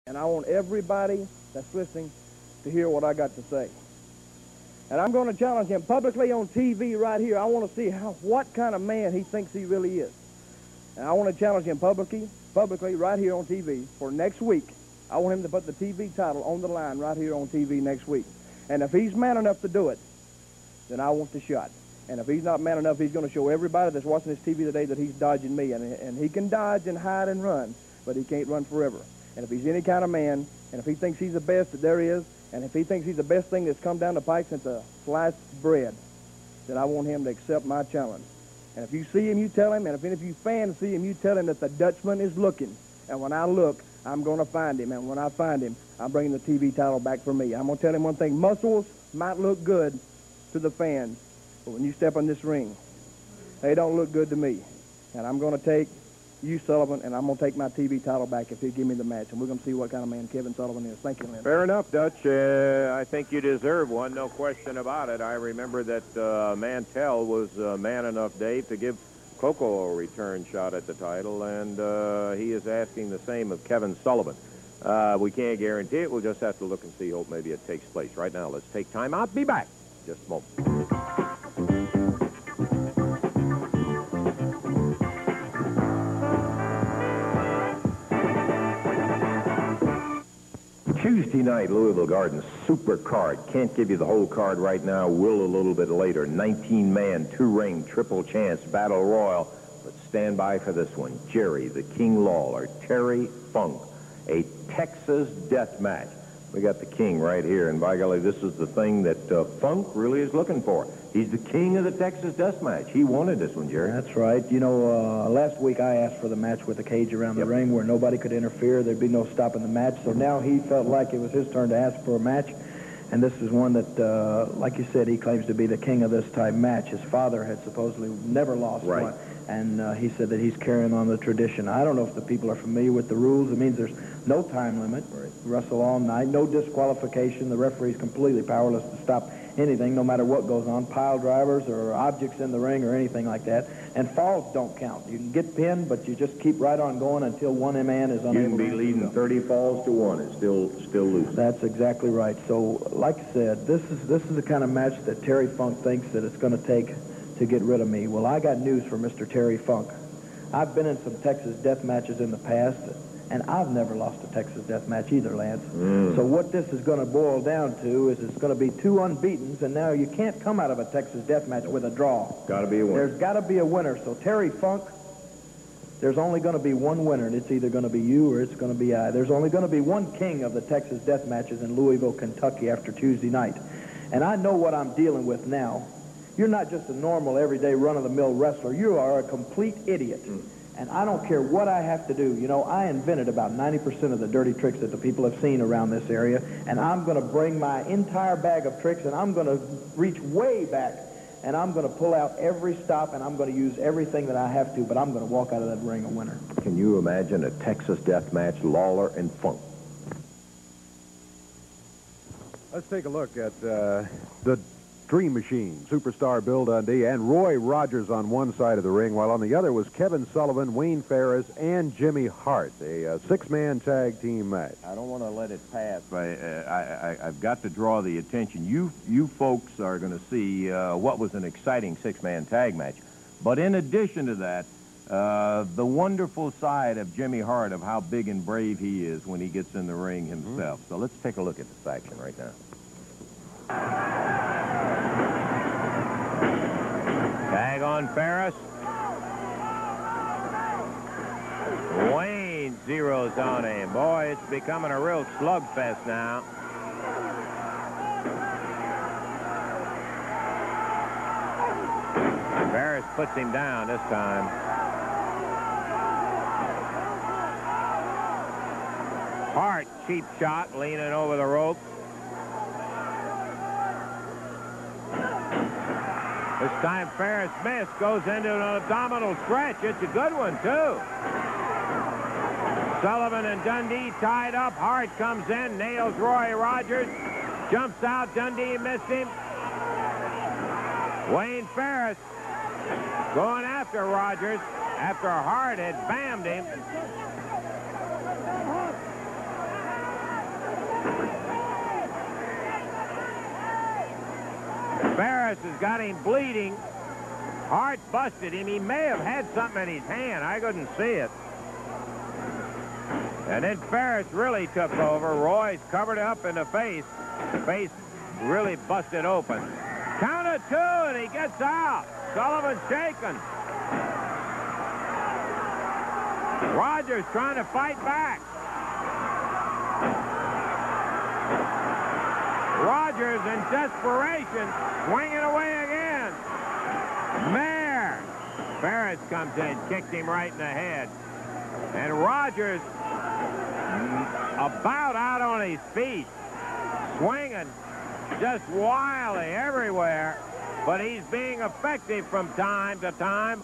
And I want everybody that's listening to hear what I got to say. And I'm going to challenge him publicly on TV right here. I want to see what kind of man he thinks he really is. And I want to challenge him publicly right here on TV for next week. I want him to put the TV title on the line right here on TV next week. And if he's man enough to do it, then I want the shot. And if he's not man enough, he's going to show everybody that's watching this TV today that he's dodging me. And he can dodge and hide and run, but he can't run forever. And if he's any kind of man, and if he thinks he's the best that there is, and if he thinks he's the best thing that's come down the pike since a sliced bread, then I want him to accept my challenge. And if you see him, you tell him, and if any of you fans see him, you tell him that the Dutchman is looking. And when I look, I'm going to find him. And when I find him, I'm bringing the TV title back for me. I'm going to tell him one thing. Muscles might look good to the fans, but when you step in this ring, they don't look good to me. And I'm going to take you, Sullivan, and I'm going to take my TV title back if you give me the match. And we're going to see what kind of man Kevin Sullivan is. Thank you, Lynn. Fair enough, Dutch. I think you deserve one, no question about it. I remember that Mantell was man enough, Dave, to give Coco a return shot at the title, and he is asking the same of Kevin Sullivan. We can't guarantee it. We'll just have to look and see. Hope maybe it takes place. Right now, let's take time out. Be back just a moment. Tuesday night, Louisville Gardens, super card. Can't give you the whole card right now. Will a little bit later. 19-man, 2-ring, triple chance, battle royal. But stand by for this one. Jerry, the King Lawler, Terry Funk, a Texas death match. We got the King right here, and by golly, this is the thing that Funk really is looking for. He's the king of the Texas death match. He wanted this one, Jerry. That's right. You know, last week I asked for the match with the cage around the ring where nobody could interfere. There'd be no stopping the match. So now he felt like it was his turn to ask for a match. And this is one that, like you said, he claims to be the king of this type match. His father had supposedly never lost one. And he said that he's carrying on the tradition. I don't know if the people are familiar with the rules. It means there's no time limit. Wrestle all night. No disqualification. The referee's completely powerless to stop anything, no matter what goes on. Pile drivers or objects in the ring or anything like that. And falls don't count. You can get pinned, but you just keep right on going until one man is unable to. You can be leading 30 falls to 1 and still losing. That's exactly right. So, like I said, this is the kind of match that Terry Funk thinks that it's going to take to get rid of me. Well, I got news for Mr. Terry Funk. I've been in some Texas death matches in the past, and I've never lost a Texas death match either, Lance. So what this is going to boil down to is it's going to be 2 unbeatens, and now you can't come out of a Texas death match with a draw. Got to be a winner. There's got to be a winner. So Terry Funk, there's only going to be one winner, and it's either going to be you or it's going to be I. There's only going to be one king of the Texas death matches in Louisville, Kentucky after Tuesday night. And I know what I'm dealing with now. You're not just a normal, everyday, run-of-the-mill wrestler. You are a complete idiot. And I don't care what I have to do. You know, I invented about 90% of the dirty tricks that the people have seen around this area, and I'm going to bring my entire bag of tricks, and I'm going to reach way back, and I'm going to pull out every stop, and I'm going to use everything that I have to, but I'm going to walk out of that ring a winner. Can you imagine a Texas death match, Lawler and Funk? Let's take a look at the Dream Machine, Superstar Bill Dundee, and Roy Rogers on one side of the ring, while on the other was Kevin Sullivan, Wayne Ferris, and Jimmy Hart, a 6-man tag team match. I don't want to let it pass, but I've got to draw the attention. You folks are going to see what was an exciting 6-man tag match. But in addition to that, the wonderful side of Jimmy Hart, of how big and brave he is when he gets in the ring himself. So let's take a look at this action right now. Tag on Ferris. Wayne zeroes on him. Boy, it's becoming a real slugfest now. Ferris puts him down this time. Hart, cheap shot, leaning over the rope. This time Ferris missed, goes into an abdominal stretch. It's a good one, too. Sullivan and Dundee tied up. Hart comes in, nails Roy Rogers. Jumps out, Dundee missed him. Wayne Ferris going after Rogers after Hart had bammed him. Ferris has got him bleeding. Hart busted him. He may have had something in his hand. I couldn't see it. And then Ferris really took over. Roy's covered up in the face. The face really busted open. Count of 2, and he gets out. Sullivan's shaken. Rogers trying to fight back. Rogers in desperation, swinging away again. Mayer. Ferris comes in, kicked him right in the head. And Rogers about out on his feet, swinging just wildly everywhere, but he's being effective from time to time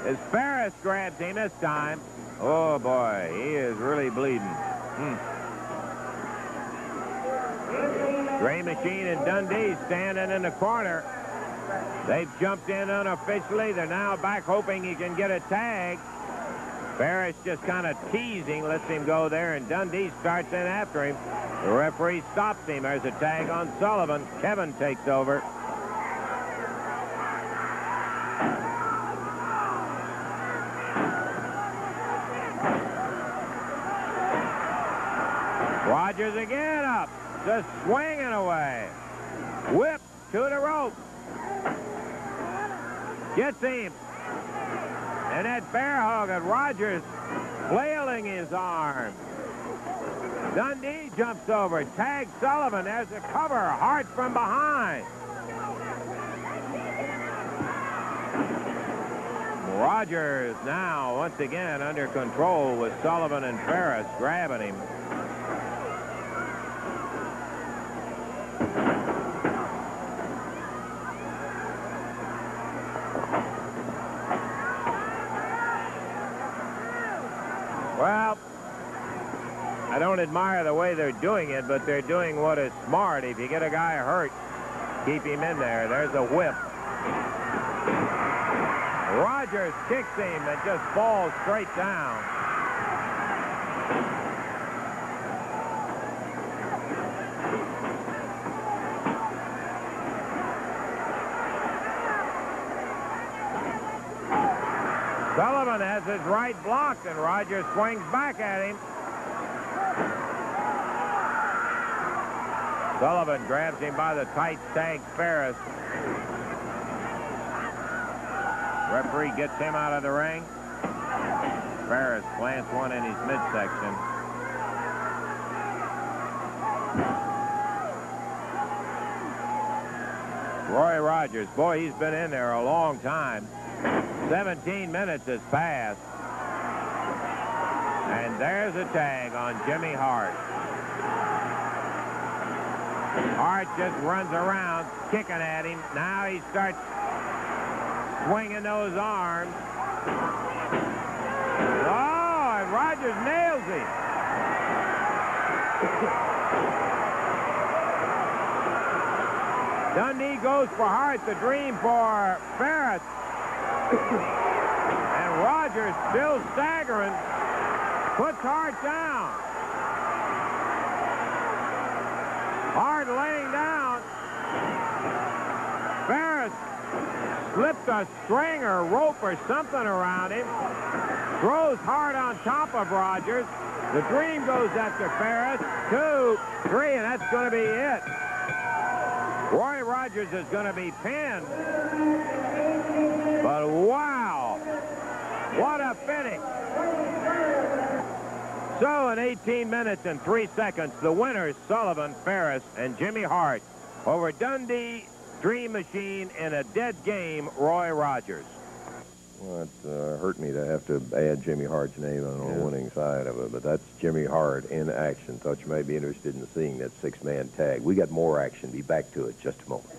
as Ferris grabs him this time. Oh, boy, he is really bleeding. Gray Machine and Dundee standing in the corner. They've jumped in unofficially. They're now back hoping he can get a tag. Ferris just kind of teasing, lets him go there, and Dundee starts in after him. The referee stops him. There's a tag on Sullivan. Kevin takes over. Rogers again up, just swinging away. Whip to the rope. Gets him. And that bear hug at Rogers flailing his arm. Dundee jumps over, tags Sullivan. There's a cover, Hart from behind. Rogers now once again under control with Sullivan and Ferris grabbing him. Well, I don't admire the way they're doing it, but they're doing what is smart. If you get a guy hurt, keep him in there. There's a whip. Rogers kicks him and just falls straight down. Sullivan has his right blocked, and Rogers swings back at him. Sullivan grabs him by the tights, tags Ferris. Referee gets him out of the ring. Ferris plants one in his midsection. Roy Rogers, boy, he's been in there a long time. 17 minutes has passed. And there's a tag on Jimmy Hart. Hart just runs around, kicking at him. Now he starts swinging those arms. Oh, and Rogers nails him. Dundee goes for Hart, the dream for Ferris. And Rogers, still staggering, puts Hart down. Hart laying down. Ferris slipped a string or rope or something around him. Throws Hart on top of Rogers. The dream goes after Ferris. 2, 3, and that's going to be it. Roy Rogers is going to be pinned. But wow, what a finish. So in 18 minutes and 3 seconds, the winners, Sullivan, Ferris, and Jimmy Hart over Dundee, Dream Machine, in a dead game, Roy Rogers. Well, it hurt me to have to add Jimmy Hart's name on the winning side of it, but that's Jimmy Hart in action. Thought you may be interested in seeing that 6-man tag. We got more action. Be back to it just a moment.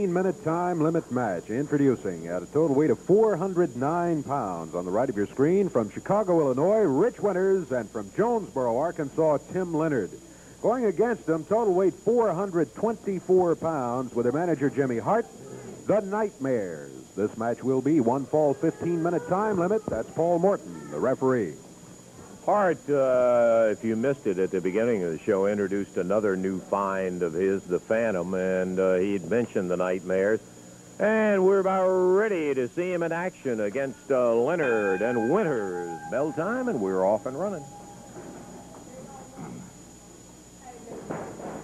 Minute time limit match. Introducing at a total weight of 409 pounds on the right of your screen, from Chicago, Illinois, Rich Winters, and from Jonesboro, Arkansas, Tim Leonard. Going against them, total weight 424 pounds, with their manager Jimmy Hart, the Nightmares. This match will be one fall 15-minute time limit. That's Paul Morton, the referee. Hart, if you missed it at the beginning of the show, introduced another new find of his, the Phantom, and he'd mentioned the Nightmares. And we're about ready to see him in action against Leonard and Winters. Bell time, and we're off and running.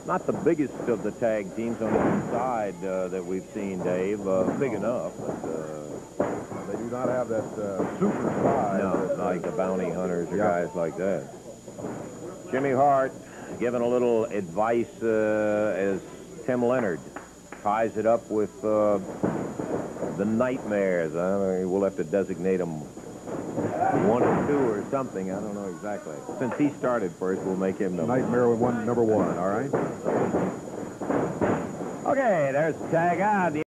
Not the biggest of the tag teams on the inside that we've seen, Dave. Big enough, but... They do not have that super size. No, like the Bounty Hunters or guys like that. Jimmy Hart giving a little advice as Tim Leonard ties it up with the Nightmares. We'll have to designate them 1 or 2 or something. I don't know exactly. Since he started first, we'll make him Nightmare with number 1, all right? Okay, there's the tag out.